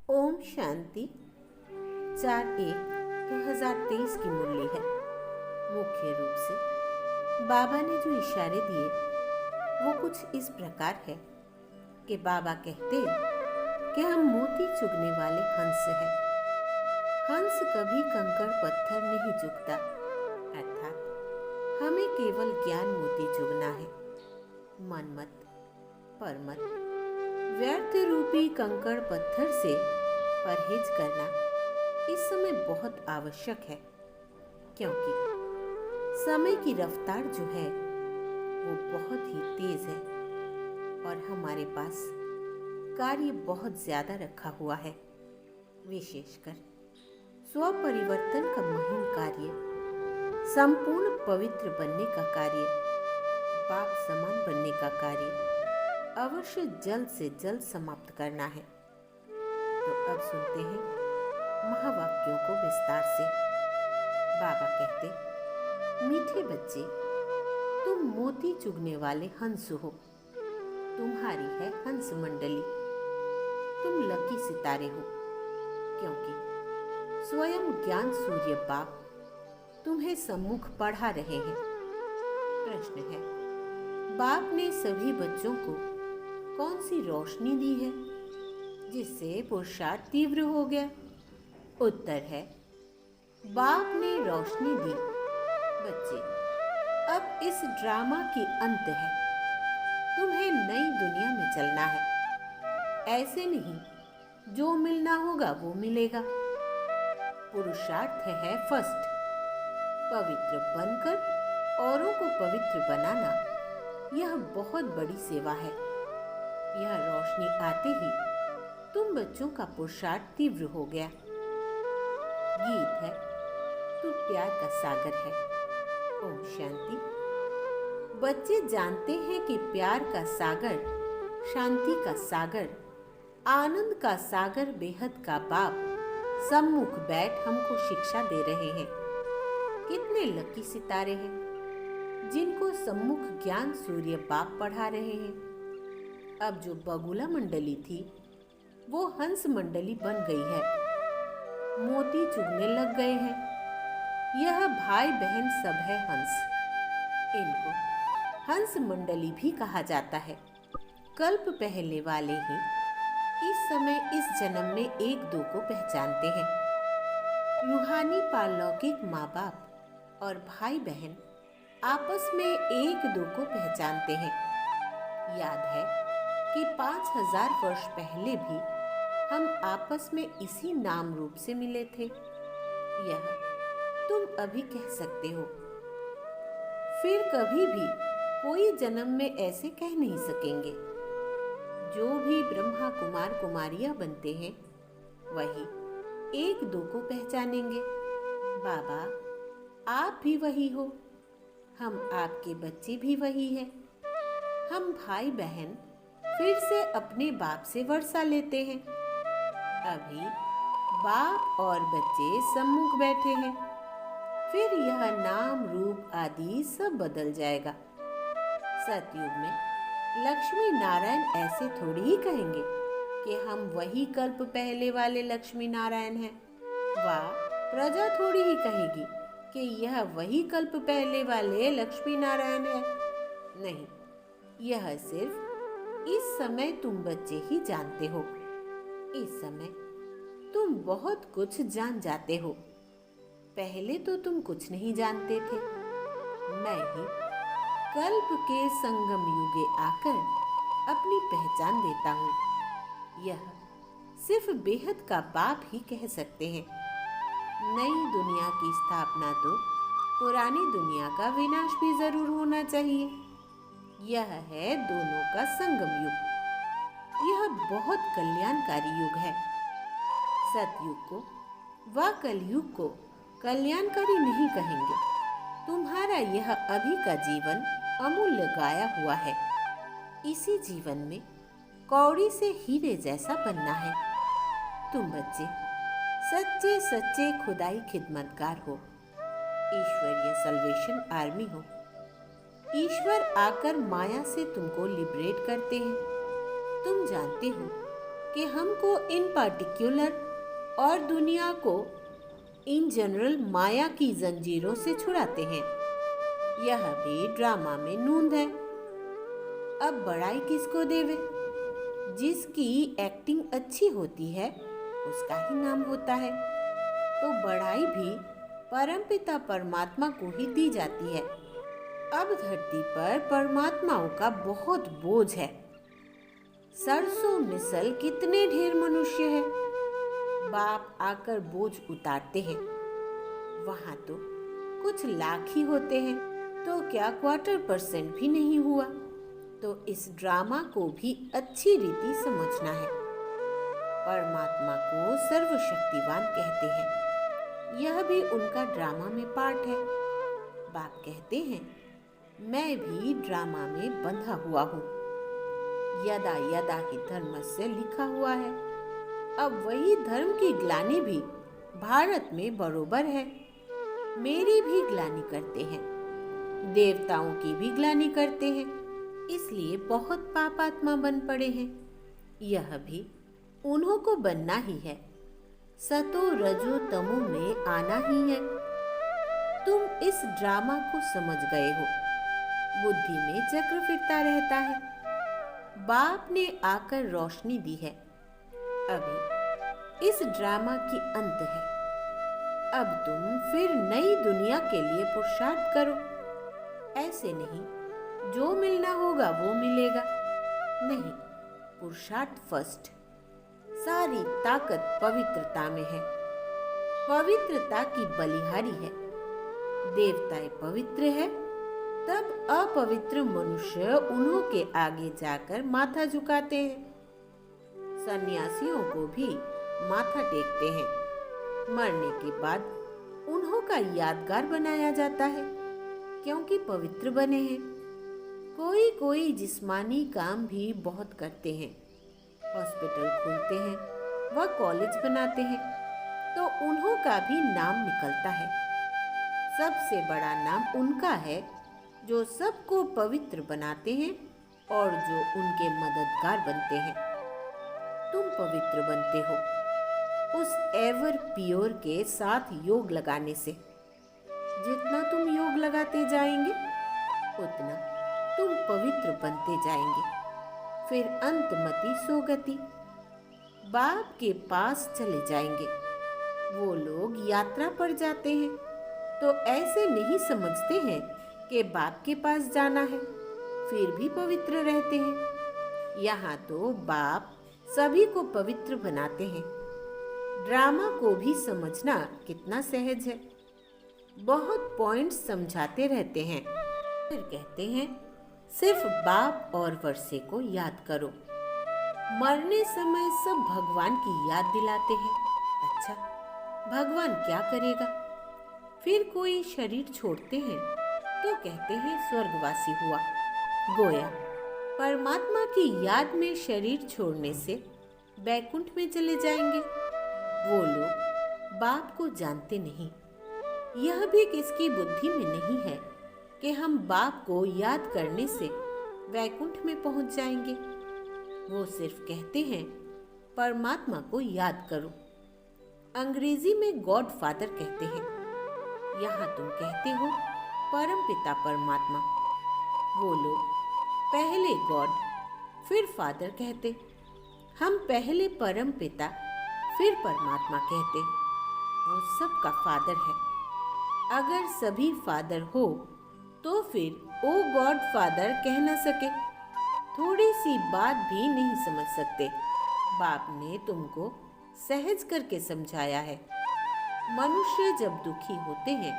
ओम शांति। 4/1/2023 की मुरली है। मुख्य रूप से बाबा ने जो इशारे दिए वो कुछ इस प्रकार है कि बाबा कहते कि हम मोती चुगने वाले हंस हैं। हंस कभी कंकड़ पत्थर नहीं चुगता, अर्थात हमें केवल ज्ञान मोती चुगना है। मनमत, परमत, व्यर्थ रूपी कंकड़ पत्थर से परहेज करना इस समय बहुत आवश्यक है, क्योंकि समय की रफ्तार जो है वो बहुत ही तेज है और हमारे पास कार्य बहुत ज्यादा रखा हुआ है। विशेषकर स्व परिवर्तन का महीन कार्य, संपूर्ण पवित्र बनने का कार्य, बाप समान बनने का कार्य अवश्य जल्द से जल्द समाप्त करना है। तो अब सुनते हैं महावाक्यों को विस्तार से। बाबा कहते, मीठे बच्चे, तुम मोती चुगने वाले हंस हो। तुम्हारी है हंस मंडली। तुम लकी सितारे हो, क्योंकि स्वयं ज्ञान सूर्य बाप तुम्हें सम्मुख पढ़ा रहे हैं। प्रश्न है, बाप ने सभी बच्चों को कौन सी रोशनी दी है जिससे पुरुषार्थ तीव्र हो गया? उत्तर है, बाप ने रोशनी दी। बच्चे, अब इस ड्रामा की अंत है। तुम्हें नई दुनिया में चलना है। ऐसे नहीं, जो मिलना होगा वो मिलेगा। पुरुषार्थ है फर्स्ट, पवित्र बनकर औरों को पवित्र बनाना। यह बहुत बड़ी सेवा है। यह रोशनी आते ही तुम बच्चों का पुरुषार्थ तीव्र हो गया। गीत है, तू प्यार का सागर है। ओम शांति। बच्चे जानते हैं कि प्यार का सागर, शांति का सागर, आनंद का सागर, बेहद का बाप सम्मुख बैठ हमको शिक्षा दे रहे हैं। कितने लकी सितारे हैं जिनको सम्मुख ज्ञान सूर्य बाप पढ़ा रहे हैं। अब जो बगुला मंडली थी वो हंस मंडली बन गई है। मोती चुगने लग गए हैं। यह भाई बहन सब है हंस। इनको हंस मंडली भी कहा जाता है। कल्प पहले वाले ही इस समय इस जन्म में एक दो को पहचानते हैं। रूहानी पारलौकिक माँ बाप और भाई बहन आपस में एक दो को पहचानते हैं। याद है कि 5000 वर्ष पहले भी हम आपस में इसी नाम रूप से मिले थे। यह तुम अभी कह सकते हो, फिर कभी भी कोई जन्म में ऐसे कह नहीं सकेंगे। जो भी ब्रह्मा कुमार कुमारियां बनते हैं वही एक दो को पहचानेंगे। बाबा, आप भी वही हो, हम आपके बच्चे भी वही हैं। हम भाई बहन फिर से अपने बाप से वर्षा लेते हैं। अभी बाप और बच्चे सम्मुख बैठे हैं। फिर यह नाम रूप आदि सब बदल जाएगा। सतयुग में लक्ष्मी नारायण ऐसे थोड़ी ही कहेंगे कि हम वही कल्प पहले वाले लक्ष्मी नारायण हैं। वाह, प्रजा थोड़ी ही कहेगी कि यह वही कल्प पहले वाले लक्ष्मी नारायण है। नहीं, यह सिर्फ इस समय तुम बच्चे ही जानते हो। इस समय तुम बहुत कुछ जान जाते हो। पहले तो तुम कुछ नहीं जानते थे। मैं ही कल्प के संगम युगे आकर अपनी पहचान देता हूँ। यह सिर्फ बेहद का बाप ही कह सकते हैं। नई दुनिया की स्थापना तो पुरानी दुनिया का विनाश भी जरूर होना चाहिए। यह है दोनों का संगम युग। यह बहुत कल्याणकारी युग है। सतयुग को व कलयुग को कल्याणकारी नहीं कहेंगे। तुम्हारा यह अभी का जीवन अमूल्य गाया हुआ है। इसी जीवन में कौड़ी से हीरे जैसा बनना है। तुम बच्चे सच्चे सच्चे खुदाई खिदमतगार हो। ईश्वरीय सल्वेशन आर्मी हो। ईश्वर आकर माया से तुमको लिबरेट करते हैं। तुम जानते हो कि हमको इन पार्टिकुलर और दुनिया को इन जनरल माया की जंजीरों से छुड़ाते हैं। यह भी ड्रामा में नूंद है। अब बड़ाई किसको देवे? जिसकी एक्टिंग अच्छी होती है उसका ही नाम होता है। तो बड़ाई भी परमपिता परमात्मा को ही दी जाती है। अब धरती पर परमात्माओं का बहुत बोझ है। सरसों मिसल कितने ढेर मनुष्य है। बाप आकर बोझ उतारते हैं। वहां तो कुछ लाख ही होते हैं, तो क्या 1/4% भी नहीं हुआ। तो इस ड्रामा को भी अच्छी रीति समझना है। परमात्मा को सर्वशक्तिवान कहते हैं। यह भी उनका ड्रामा में पार्ट है। बाप कहते हैं, मैं भी ड्रामा में बंधा हुआ हूँ। यदा यदा ही धर्मस्य लिखा हुआ है। अब वही धर्म की ग्लानि भी भारत में बरोबर है। मेरी भी ग्लानि करते हैं, देवताओं की भी ग्लानि करते हैं, इसलिए बहुत पापात्मा बन पड़े हैं। यह भी उन्हों को बनना ही है। सतो रजो तमो में आना ही है। तुम इस ड्रामा को समझ गए हो। बुद्धि में चक्र फिरता रहता है। बाप ने आकर रोशनी दी है। अभी इस ड्रामा की अंत है। अब तुम फिर नई दुनिया के लिए पुरुषार्थ करो। ऐसे नहीं, जो मिलना होगा वो मिलेगा। नहीं, पुरुषार्थ फर्स्ट। सारी ताकत पवित्रता में है। पवित्रता की बलिहारी है। देवताएं पवित्र है, तब अपवित्र मनुष्य उन्हों के आगे जाकर माथा झुकाते हैं। सन्यासियों को भी माथा टेकते हैं। मरने के बाद उन्हों का यादगार बनाया जाता है, क्योंकि पवित्र बने हैं। कोई कोई जिस्मानी काम भी बहुत करते हैं। हॉस्पिटल खोलते हैं व कॉलेज बनाते हैं, तो उन्हों का भी नाम निकलता है। सबसे बड़ा नाम उनका है जो सबको पवित्र बनाते हैं और जो उनके मददगार बनते हैं। तुम पवित्र बनते हो उस एवर प्योर के साथ योग लगाने से। जितना तुम योग लगाते जाएंगे उतना तुम पवित्र बनते जाएंगे। फिर अंतमति सोगति, बाप के पास चले जाएंगे। वो लोग यात्रा पर जाते हैं तो ऐसे नहीं समझते हैं कि बाप के पास जाना है, फिर भी पवित्र रहते हैं। यहाँ तो बाप सभी को पवित्र बनाते हैं। ड्रामा को भी समझना कितना सहज है। बहुत पॉइंट्स समझाते रहते हैं, फिर कहते हैं सिर्फ बाप और वर्षे को याद करो। मरने समय सब भगवान की याद दिलाते हैं। अच्छा, भगवान क्या करेगा? फिर कोई शरीर छोड़ते हैं तो कहते हैं स्वर्गवासी हुआ। गोया परमात्मा की याद में शरीर छोड़ने से बैकुंठ में चले जाएंगे। वो लोग बाप को जानते नहीं। यह भी किसकी बुद्धि में नहीं है कि हम बाप को याद करने से वैकुंठ में पहुंच जाएंगे। वो सिर्फ कहते हैं परमात्मा को याद करो। अंग्रेजी में गॉड फादर कहते हैं। यहाँ तुम कहते हो परम पिता परमात्मा। वो लोग पहले गॉड फिर फादर कहते। हम पहले परम पिता फिर परमात्मा कहते। वो सबका फादर है। अगर सभी फादर हो तो फिर ओ गॉड फादर कह न सके। थोड़ी सी बात भी नहीं समझ सकते। बाप ने तुमको सहज करके समझाया है। मनुष्य जब दुखी होते हैं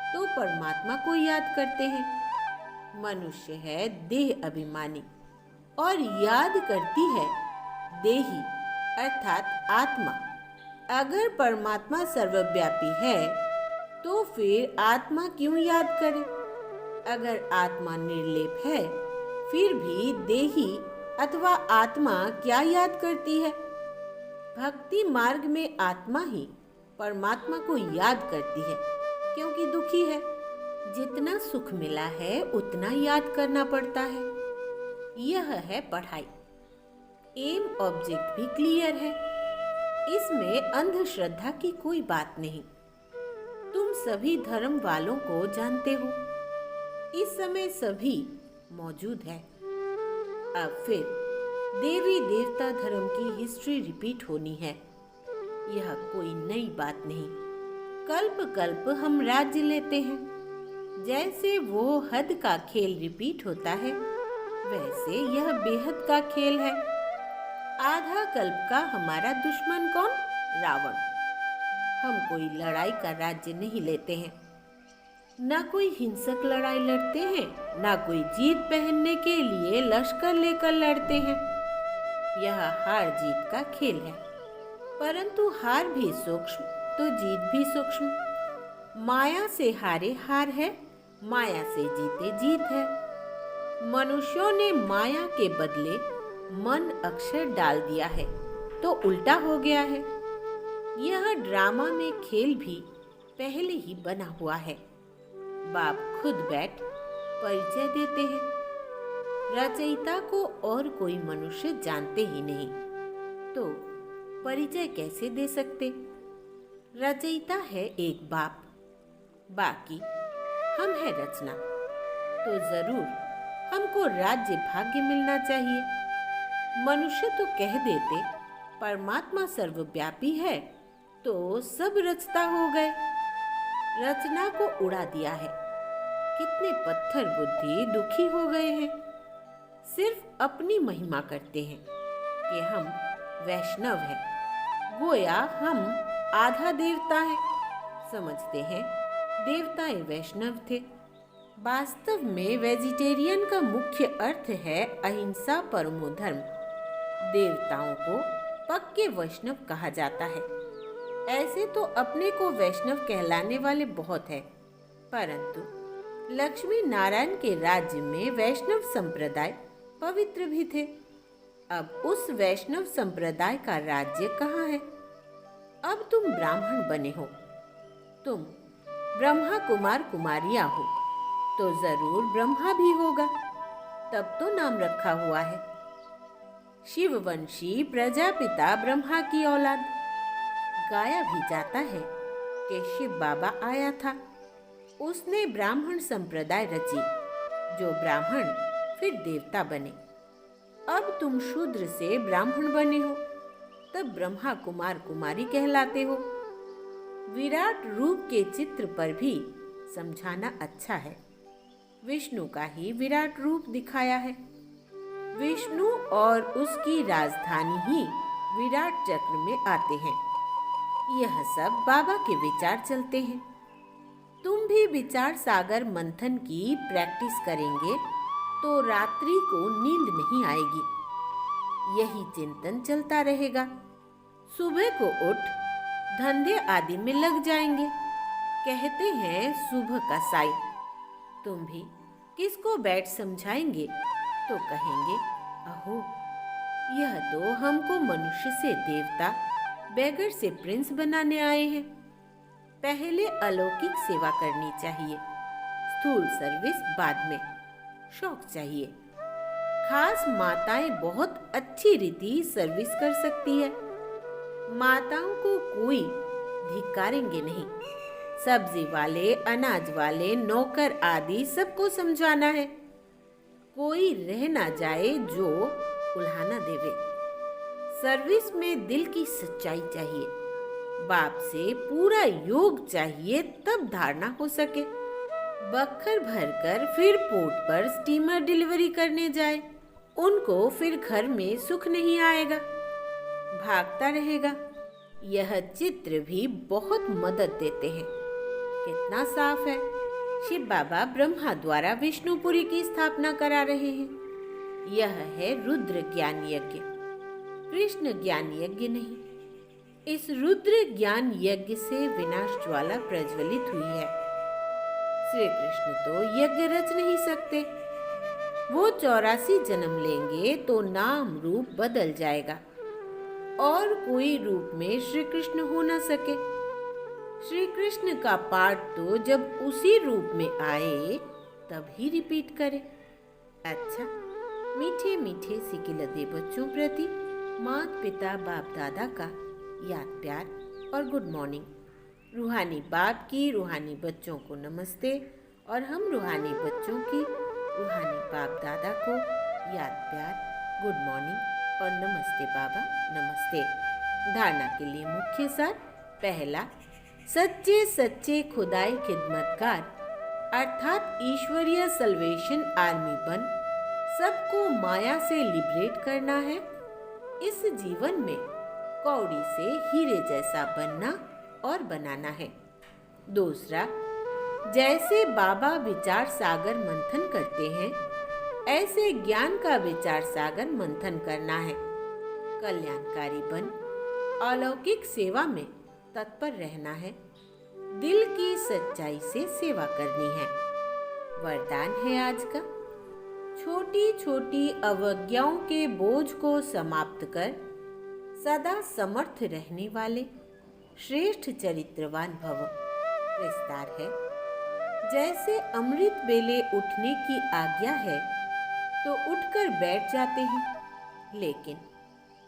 तो परमात्मा को याद करते हैं। मनुष्य है देह अभिमानी और याद करती है देही अर्थात आत्मा। अगर परमात्मा सर्वव्यापी है तो फिर आत्मा क्यों याद करे? अगर आत्मा निर्लेप है फिर भी देही अथवा आत्मा क्या याद करती है? भक्ति मार्ग में आत्मा ही परमात्मा को याद करती है, क्योंकि दुखी है। जितना सुख मिला है उतना याद करना पड़ता है। यह है पढ़ाई। एम ऑब्जेक्ट भी क्लियर है। इसमें अंधश्रद्धा की कोई बात नहीं। तुम सभी धर्म वालों को जानते हो। इस समय सभी मौजूद है। अब फिर देवी देवता धर्म की हिस्ट्री रिपीट होनी है। यह कोई नई बात नहीं। कल्प कल्प हम राज्य लेते हैं। जैसे वो हद का खेल रिपीट होता है, वैसे यह बेहद का खेल है। आधा कल्प का हमारा दुश्मन कौन? रावण। हम कोई लड़ाई का राज्य नहीं लेते हैं। ना कोई हिंसक लड़ाई लड़ते हैं, ना कोई जीत पहनने के लिए लश्कर लेकर लड़ते हैं। यह हार जीत का खेल है, परंतु हार भी सूक्ष्म तो जीत भी सूक्ष्म। माया से हारे हार है, माया से जीते जीत है। मनुष्यों ने माया के बदले मन अक्षर डाल दिया है, तो उल्टा हो गया है। यह ड्रामा में खेल भी पहले ही बना हुआ है। बाप खुद बैठ परिचय देते हैं। रचयिता को और कोई मनुष्य जानते ही नहीं, तो परिचय कैसे दे सकते? रचयिता है एक बाप, बाकी हम है रचना। तो जरूर हमको राज्य भाग्य मिलना चाहिए। मनुष्य तो कह देते परमात्मा सर्वव्यापी है, तो सब रचता हो गए। रचना को उड़ा दिया है। कितने पत्थर बुद्धि दुखी हो गए हैं। सिर्फ अपनी महिमा करते हैं कि हम वैष्णव हैं। गोया हम आधा देवता है। समझते हैं देवताएं वैष्णव थे। वास्तव में वेजिटेरियन का मुख्य अर्थ है अहिंसा परमो धर्म। देवताओं को पक्के वैष्णव कहा जाता है। ऐसे तो अपने को वैष्णव कहलाने वाले बहुत हैं, परंतु लक्ष्मी नारायण के राज्य में वैष्णव संप्रदाय पवित्र भी थे। अब उस वैष्णव संप्रदाय का राज्य कहाँ है? अब तुम ब्राह्मण बने हो, तुम ब्रह्मा कुमार कुमारियां हो, तो जरूर ब्रह्मा भी होगा। तब तो नाम रखा हुआ है शिववंशी प्रजापिता ब्रह्मा की औलाद। गाया भी जाता है कि शिव बाबा आया था, उसने ब्राह्मण संप्रदाय रची, जो ब्राह्मण फिर देवता बने। अब तुम शूद्र से ब्राह्मण बने हो, तब ब्रह्मा कुमार कुमारी कहलाते हो। विराट रूप के चित्र पर भी समझाना अच्छा है। विष्णु का ही विराट रूप दिखाया है। विष्णु और उसकी राजधानी ही विराट चक्र में आते हैं। यह सब बाबा के विचार चलते हैं। तुम भी विचार सागर मंथन की प्रैक्टिस करेंगे तो रात्रि को नींद नहीं आएगी। यही चिंतन चलता रहेगा। सुबह को उठ धंधे आदि में लग जाएंगे। कहते हैं सुबह का साई। तुम भी किसको बैठ समझाएंगे तो कहेंगे, अहो यह तो हमको मनुष्य से देवता, बेगर से प्रिंस बनाने आए हैं। पहले अलौकिक सेवा करनी चाहिए, स्थूल सर्विस बाद में। शौक चाहिए। खास माताएं बहुत अच्छी रीति सर्विस कर सकती है। माताओं को कोई धिक्कारेंगे नहीं। सब्जी वाले, अनाज वाले, नौकर आदि सबको समझाना है। कोई रह ना जाए जो उल्हाना देवे। सर्विस में दिल की सच्चाई चाहिए। बाप से पूरा योग चाहिए, तब धारणा हो सके। बक्खर भरकर फिर पोर्ट पर स्टीमर डिलीवरी करने जाए, उनको फिर घर में सुख नहीं आएगा, भागता रहेगा। यह चित्र भी बहुत मदद देते हैं। कितना साफ है। शिव बाबा ब्रह्मा द्वारा विष्णुपुरी की स्थापना करा रहे हैं। यह है रुद्र ज्ञान यज्ञ, कृष्ण ज्ञान यज्ञ नहीं। इस रुद्र ज्ञान यज्ञ से विनाश ज्वाला प्रज्वलित हुई है। श्री कृष्ण तो यज्ञ रच नहीं सकते। वो 84 जन्म लेंगे तो नाम रूप बदल जाएगा और कोई रूप में श्री कृष्ण हो न सके। श्री कृष्ण का पाठ तो जब उसी रूप में आए तब ही रिपीट करे। अच्छा, मीठे मीठे सिकिलदे बच्चों प्रति माता पिता बाप दादा का याद प्यार और गुड मॉर्निंग। रूहानी बाप की रूहानी बच्चों को नमस्ते और हम रूहानी बच्चों की रूहानी बाप दादा को याद प्यार, गुड मॉर्निंग और नमस्ते बाबा, नमस्ते। धारणा के लिए मुख्य सार। पहला, सच्चे सच्चे खुदाई खिदमतगार अर्थात ईश्वरीय सल्वेशन आर्मी बन सबको माया से लिबरेट करना है। इस जीवन में कौड़ी से हीरे जैसा बनना और बनाना है। दूसरा, जैसे बाबा विचार सागर मंथन करते हैं, ऐसे ज्ञान का विचार सागर मंथन करना है। कल्याणकारी बन अलौकिक सेवा में तत्पर रहना है। दिल की सच्चाई से सेवा करनी है। वरदान है आज का, छोटी छोटी अवज्ञाओं के बोझ को समाप्त कर सदा समर्थ रहने वाले श्रेष्ठ चरित्रवान भव। विस्तार है, जैसे अमृत बेले उठने की आज्ञा है तो उठकर बैठ जाते हैं, लेकिन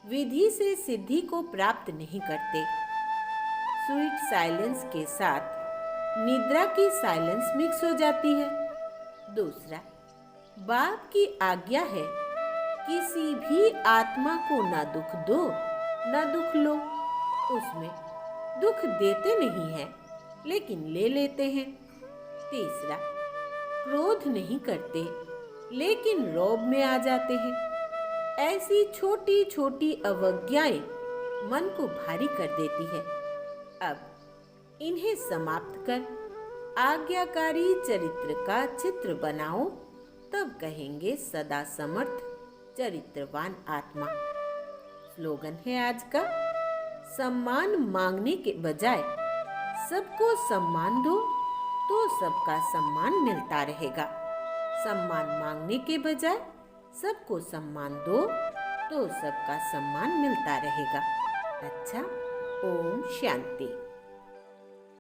विधि से सिद्धि को प्राप्त नहीं करते। स्वीट साइलेंस के साथ निद्रा की साइलेंस मिक्स हो जाती है। दूसरा, बाप की आज्ञा है किसी भी आत्मा को न दुख दो न दुख लो। उसमें दुख देते नहीं हैं लेकिन ले लेते हैं। तीसरा, क्रोध नहीं करते लेकिन रोब में आ जाते हैं। ऐसी छोटी छोटी अवज्ञाएं मन को भारी कर देती है। अब इन्हें समाप्त कर आज्ञाकारी चरित्र का चित्र बनाओ, तब कहेंगे सदा समर्थ चरित्रवान आत्मा। स्लोगन है आज का, सम्मान मांगने के बजाय सबको सम्मान दो तो सबका सम्मान मिलता रहेगा। सम्मान मांगने के बजाय सबको सम्मान दो तो सबका सम्मान मिलता रहेगा। अच्छा, ओम शांति।